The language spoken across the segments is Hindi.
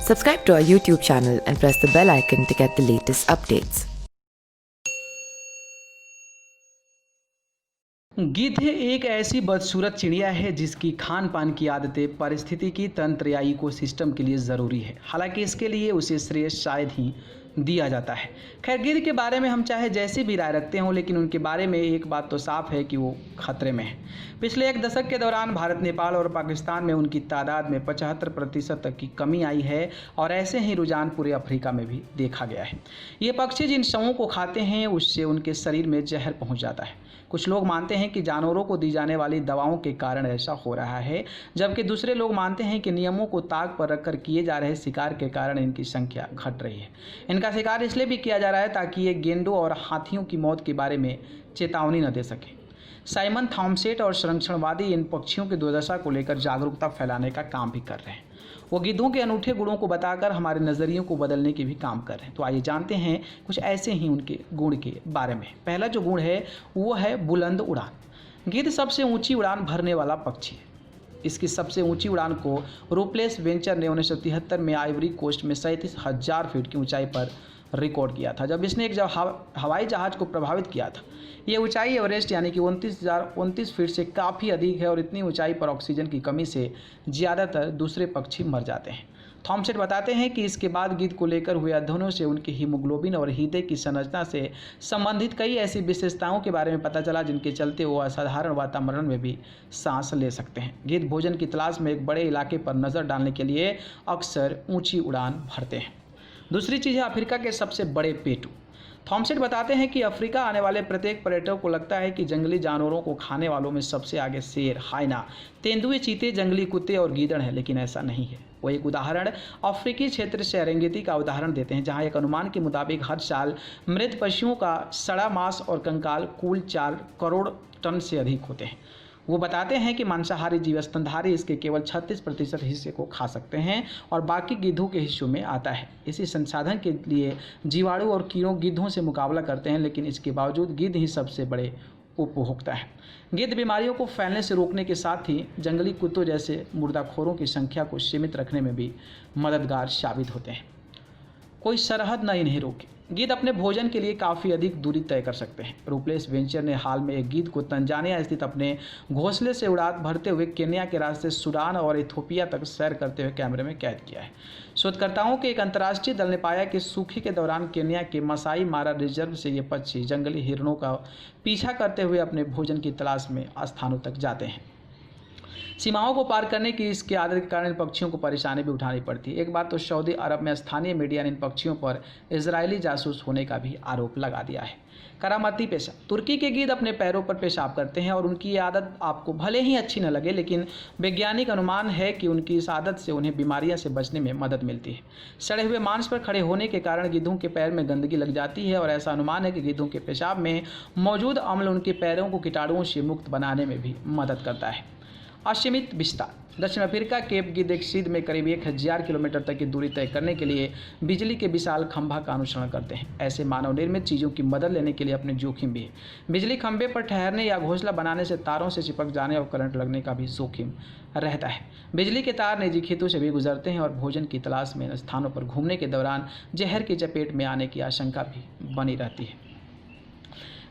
Subscribe to our YouTube channel and press the bell icon to get the latest updates. गिद्ध एक ऐसी बदसूरत चिड़िया है जिसकी खान पान की आदतें पारिस्थितिकी तंत्र या इकोसिस्टम के लिए ज़रूरी है। हालांकि इसके लिए उसे श्रेय शायद ही दिया जाता है। खैर, गिद्ध के बारे में हम चाहे जैसी भी राय रखते हों, लेकिन उनके बारे में एक बात तो साफ है कि वो खतरे में है। पिछले एक दशक के दौरान भारत, नेपाल और पाकिस्तान में उनकी तादाद में 75% तक की कमी आई है और ऐसे ही रुझान पूरे अफ्रीका में भी देखा गया है। ये पक्षी जिन शवों को खाते हैं उससे उनके शरीर में जहर पहुँच जाता है। कुछ लोग मानते हैं कि जानवरों को दी जाने वाली दवाओं के कारण ऐसा हो रहा है, जबकि दूसरे लोग मानते हैं कि नियमों को ताक पर रखकर किए जा रहे शिकार के कारण इनकी संख्या घट रही है। इनका शिकार इसलिए भी किया जा रहा है ताकि ये गेंडों और हाथियों की मौत के बारे में चेतावनी न दे सके। साइमन थॉमसेट और संरक्षणवादी इन पक्षियों की दुर्दशा को लेकर जागरूकता फैलाने का काम भी कर रहे हैं। वो गिद्धों के अनूठे गुणों को बताकर हमारे नज़रियों को बदलने के भी काम कर रहे हैं। तो आइए जानते हैं कुछ ऐसे ही उनके गुण के बारे में। पहला जो गुण है वो है बुलंद उड़ान। गिद्ध सबसे ऊंची उड़ान भरने वाला पक्षी है। इसकी सबसे ऊंची उड़ान को रूपलेस वेंचर ने 1973 में आइवरी कोस्ट में 37,000 फीट की ऊंचाई पर रिकॉर्ड किया था, जब इसने एक हवाई जहाज़ को प्रभावित किया था। ये ऊंचाई एवरेस्ट यानी कि 29 फीट से काफ़ी अधिक है और इतनी ऊंचाई पर ऑक्सीजन की कमी से ज़्यादातर दूसरे पक्षी मर जाते हैं। थॉमसेट बताते हैं कि इसके बाद गिद्ध को लेकर हुए अध्ययनों से उनके हीमोग्लोबिन और हृदय की संरचना से संबंधित कई ऐसी विशेषताओं के बारे में पता चला जिनके चलते वो असाधारण वातावरण में भी सांस ले सकते हैं। गिद्ध भोजन की तलाश में एक बड़े इलाके पर नज़र डालने के लिए अक्सर ऊंची उड़ान भरते हैं। दूसरी चीज़ है अफ्रीका के सबसे बड़े पेटू। थॉमसेट बताते हैं कि अफ्रीका आने वाले प्रत्येक पर्यटक को लगता है कि जंगली जानवरों को खाने वालों में सबसे आगे शेर, हाइना, तेंदुए, चीते, जंगली कुत्ते और गीदड़ हैं, लेकिन ऐसा नहीं है। वो एक उदाहरण अफ्रीकी क्षेत्र सेरेंगेटी का उदाहरण देते हैं, जहां एक अनुमान के मुताबिक हर साल मृत पशुओं का सड़ा मांस और कंकाल कुल 4 करोड़ टन से अधिक होते हैं। वो बताते हैं कि मांसाहारी जीव स्तनधारी इसके केवल 36% हिस्से को खा सकते हैं और बाकी गिद्धों के हिस्सों में आता है। इसी संसाधन के लिए जीवाणु और कीड़ों गिद्धों से मुकाबला करते हैं, लेकिन इसके बावजूद गिद्ध ही सबसे बड़े उपभोक्ता है। गिद्ध बीमारियों को फैलने से रोकने के साथ ही जंगली कुत्तों जैसे मुर्दाखोरों की संख्या को सीमित रखने में भी मददगार साबित होते हैं। कोई सरहद न इन्हें रोके। गिद्ध अपने भोजन के लिए काफ़ी अधिक दूरी तय कर सकते हैं। रूपलेस वेंचर ने हाल में एक गिद्ध को तंजानिया स्थित अपने घोंसले से उड़ान भरते हुए केन्या के रास्ते सूडान और इथोपिया तक सैर करते हुए कैमरे में कैद किया है। शोधकर्ताओं के एक अंतर्राष्ट्रीय दल ने पाया कि सूखे के दौरान केन्या के मसाई मारा रिजर्व से ये पक्षी जंगली हिरणों का पीछा करते हुए अपने भोजन की तलाश में स्थानों तक जाते हैं। सीमाओं को पार करने की इसकी आदत के कारण इन पक्षियों को परेशानी भी उठानी पड़ती है। एक बात तो सऊदी अरब में स्थानीय मीडिया ने इन पक्षियों पर इजरायली जासूस होने का भी आरोप लगा दिया है। करामाती पेशाब। तुर्की के गिद्ध अपने पैरों पर पेशाब करते हैं और उनकी ये आदत आपको भले ही अच्छी न लगे, लेकिन वैज्ञानिक अनुमान है कि उनकी इस आदत से उन्हें बीमारियों से बचने में मदद मिलती है। सड़े हुए मांस पर खड़े होने के कारण गिद्धों के पैर में गंदगी लग जाती है और ऐसा अनुमान है कि गिद्धों के पेशाब में मौजूद अम्ल उनके पैरों को कीटाणुओं से मुक्त बनाने में भी मदद करता है। असीमित विस्तार। दक्षिण अफ्रीका केप गिद्ध एक सीध में करीब 1000 किलोमीटर तक की दूरी तय करने के लिए बिजली के विशाल खंभा का अनुसरण करते हैं। ऐसे मानव निर्मित चीज़ों की मदद लेने के लिए अपने जोखिम भी है। बिजली खंभे पर ठहरने या घोंसला बनाने से तारों से चिपक जाने और करंट लगने का भी जोखिम रहता है। बिजली के तार निजी खेतों से भी गुजरते हैं और भोजन की तलाश में इन स्थानों पर घूमने के दौरान जहर की चपेट में आने की आशंका भी बनी रहती है।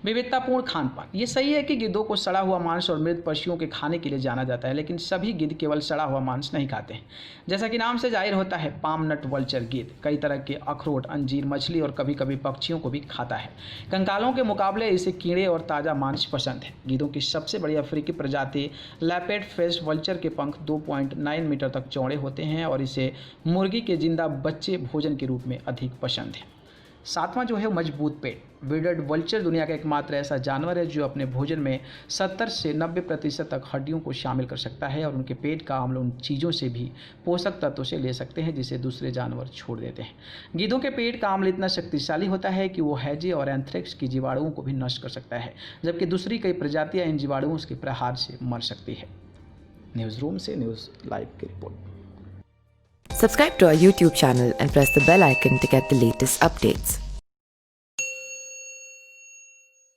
विविधतापूर्ण खान पान। ये सही है कि गिद्धों को सड़ा हुआ मांस और मृत पशुओं के खाने के लिए जाना जाता है, लेकिन सभी गिद्ध केवल सड़ा हुआ मांस नहीं खाते हैं। जैसा कि नाम से जाहिर होता है, पाम नट वल्चर गिद्ध कई तरह के अखरोट, अंजीर, मछली और कभी कभी पक्षियों को भी खाता है। कंकालों के मुकाबले इसे कीड़े और ताज़ा मांस पसंद है। गिद्धों की सबसे बड़ी अफ्रीकी प्रजाति लैपेट फेस्ट वल्चर के पंख 2.9 मीटर तक चौड़े होते हैं और इसे मुर्गी के जिंदा बच्चे भोजन के रूप में अधिक पसंद है। सातवां जो है मजबूत पेट। विडर्ड वल्चर दुनिया का एकमात्र ऐसा जानवर है जो अपने भोजन में 70 से 90% तक हड्डियों को शामिल कर सकता है और उनके पेट का अम्ल उन चीज़ों से भी पोषक तत्वों से ले सकते हैं जिसे दूसरे जानवर छोड़ देते हैं। गिद्धों के पेट का अम्ल इतना शक्तिशाली होता है कि वो हैजे और एंथ्रेक्स की जीवाणुओं को भी नष्ट कर सकता है, जबकि दूसरी कई प्रजातियाँ इन जीवाणुओं के प्रहार से मर सकती है। न्यूज़ रूम से न्यूज़ लाइव की report. Subscribe to our YouTube channel and press the bell icon to get the latest updates.